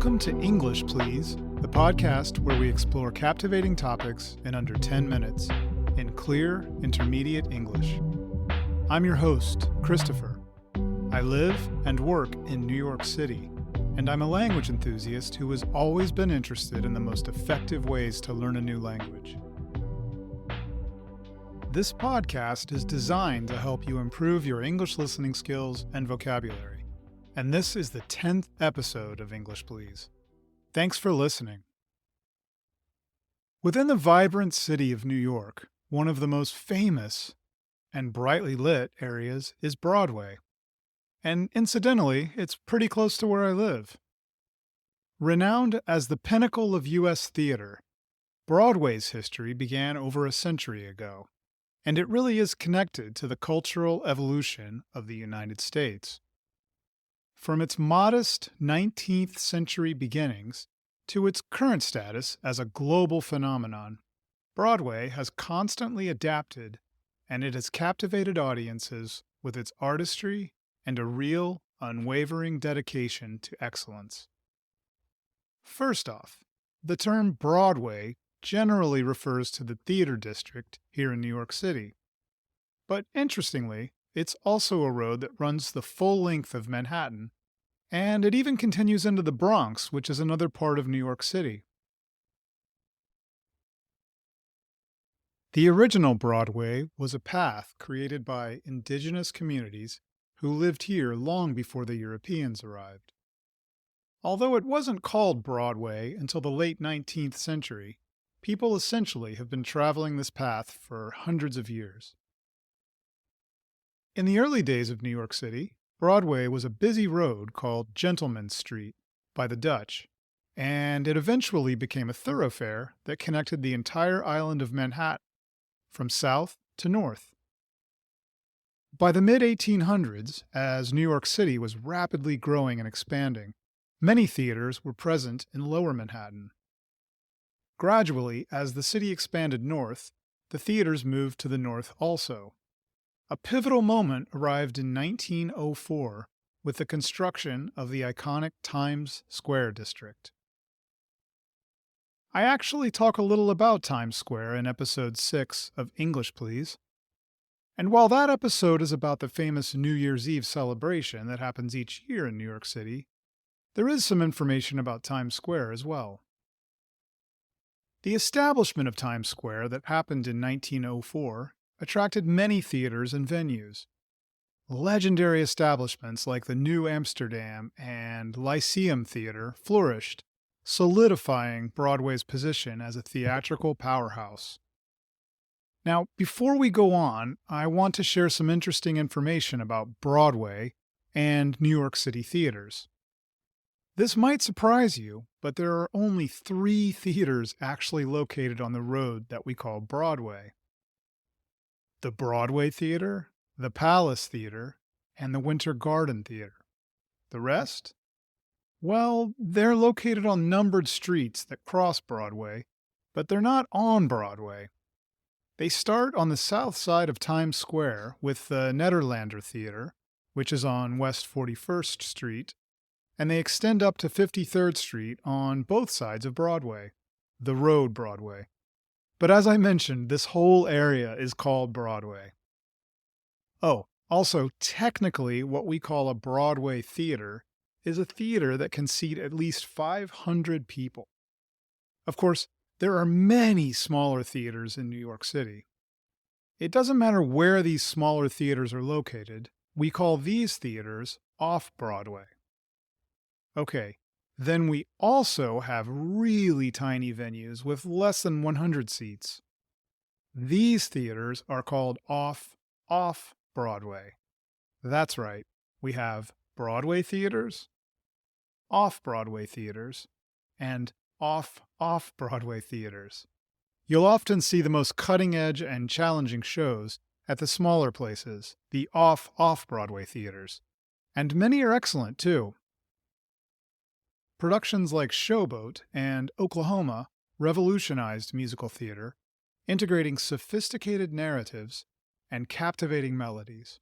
Welcome to English, Please, the podcast where we explore captivating topics in under 10 minutes in clear, intermediate English. I'm your host, Christopher. I live and work in New York City, and I'm a language enthusiast who has always been interested in the most effective ways to learn a new language. This podcast is designed to help you improve your English listening skills and vocabulary. And this is the 10th episode of English, Please. Thanks for listening. Within the vibrant city of New York, one of the most famous and brightly lit areas is Broadway. And incidentally, it's pretty close to where I live. Renowned as the pinnacle of U.S. theater, Broadway's history began over a century ago, and it really is connected to the cultural evolution of the United States. From its modest 19th century beginnings to its current status as a global phenomenon, Broadway has constantly adapted, and it has captivated audiences with its artistry and a real, unwavering dedication to excellence. First off, the term Broadway generally refers to the theater district here in New York City. But interestingly, it's also a road that runs the full length of Manhattan, and it even continues into the Bronx, which is another part of New York City. The original Broadway was a path created by indigenous communities who lived here long before the Europeans arrived. Although it wasn't called Broadway until the late 19th century, people essentially have been traveling this path for hundreds of years. In the early days of New York City, Broadway was a busy road called Gentleman's Street by the Dutch, and it eventually became a thoroughfare that connected the entire island of Manhattan from south to north. By the mid-1800s, as New York City was rapidly growing and expanding, many theaters were present in Lower Manhattan. Gradually, as the city expanded north, the theaters moved to the north also. A pivotal moment arrived in 1904 with the construction of the iconic Times Square district. I actually talk a little about Times Square in episode 6 of English, Please. And while that episode is about the famous New Year's Eve celebration that happens each year in New York City, there is some information about Times Square as well. The establishment of Times Square that happened in 1904 attracted many theaters and venues. Legendary establishments like the New Amsterdam and Lyceum Theater flourished, solidifying Broadway's position as a theatrical powerhouse. Now, before we go on, I want to share some interesting information about Broadway and New York City theaters. This might surprise you, but there are only 3 theaters actually located on the road that we call Broadway. The Broadway Theater, the Palace Theater, and the Winter Garden Theater. The rest? Well, they're located on numbered streets that cross Broadway, but they're not on Broadway. They start on the south side of Times Square with the Nederlander Theater, which is on West 41st Street, and they extend up to 53rd Street on both sides of Broadway, the road Broadway. But as I mentioned, this whole area is called Broadway. Oh, also, technically, what we call a Broadway theater is a theater that can seat at least 500 people. Of course, there are many smaller theaters in New York City. It doesn't matter where these smaller theaters are located, we call these theaters off-Broadway. Okay, then we also have really tiny venues with less than 100 seats. These theaters are called off-Broadway. That's right, we have Broadway theaters, off-Broadway theaters, and off-Broadway theaters. You'll often see the most cutting-edge and challenging shows at the smaller places, the off-Broadway theaters, and many are excellent too. Productions like Showboat and Oklahoma revolutionized musical theater, integrating sophisticated narratives and captivating melodies.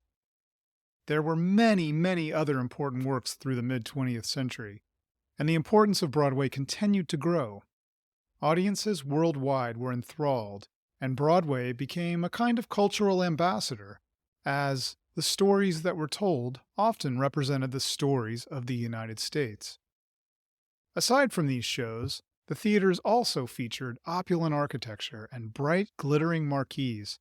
There were many, many other important works through the mid-20th century, and the importance of Broadway continued to grow. Audiences worldwide were enthralled, and Broadway became a kind of cultural ambassador, as the stories that were told often represented the stories of the United States. Aside from these shows, the theaters also featured opulent architecture and bright, glittering marquees,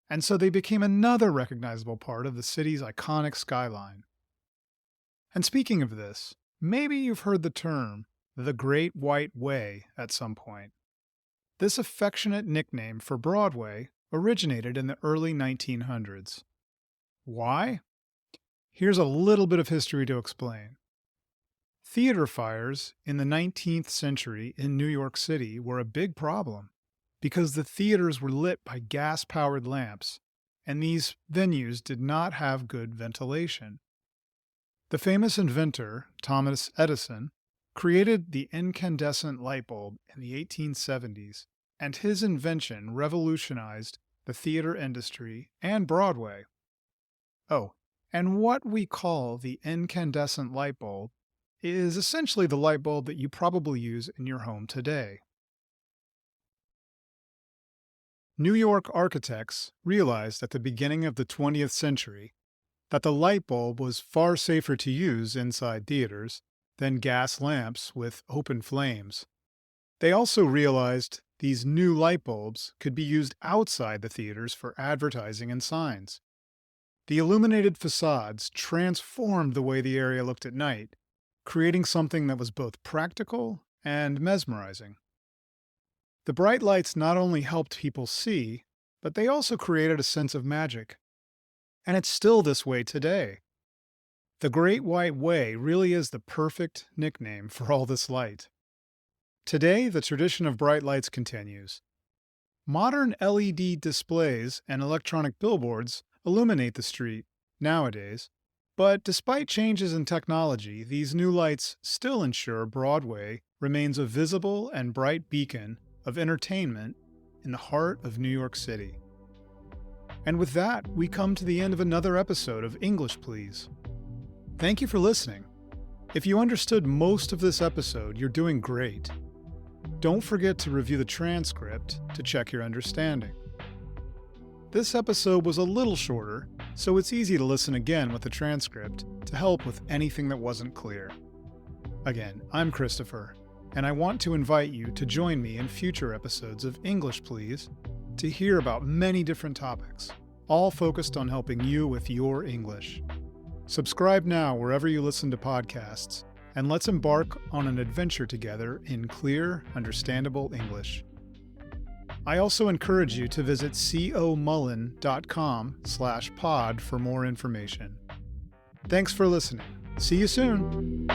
and so they became another recognizable part of the city's iconic skyline. And speaking of this, maybe you've heard the term, the Great White Way, at some point. This affectionate nickname for Broadway originated in the early 1900s. Why? Here's a little bit of history to explain. Theater fires in the 19th century in New York City were a big problem because the theaters were lit by gas-powered lamps, and these venues did not have good ventilation. The famous inventor, Thomas Edison, created the incandescent light bulb in the 1870s, and his invention revolutionized the theater industry and Broadway. Oh, and what we call the incandescent light bulb is essentially the light bulb that you probably use in your home today. New York architects realized at the beginning of the 20th century that the light bulb was far safer to use inside theaters than gas lamps with open flames. They also realized these new light bulbs could be used outside the theaters for advertising and signs. The illuminated facades transformed the way the area looked at night, creating something that was both practical and mesmerizing. The bright lights not only helped people see, but they also created a sense of magic. And it's still this way today. The Great White Way really is the perfect nickname for all this light. Today, the tradition of bright lights continues. Modern LED displays and electronic billboards illuminate the street nowadays, but despite changes in technology, these new lights still ensure Broadway remains a visible and bright beacon of entertainment in the heart of New York City. And with that, we come to the end of another episode of English Please. Thank you for listening. If you understood most of this episode, you're doing great. Don't forget to review the transcript to check your understanding. This episode was a little shorter, so it's easy to listen again with the transcript to help with anything that wasn't clear. Again, I'm Christopher, and I want to invite you to join me in future episodes of English Please to hear about many different topics, all focused on helping you with your English. Subscribe now wherever you listen to podcasts, and let's embark on an adventure together in clear, understandable English. I also encourage you to visit comullen.com/pod for more information. Thanks for listening. See you soon.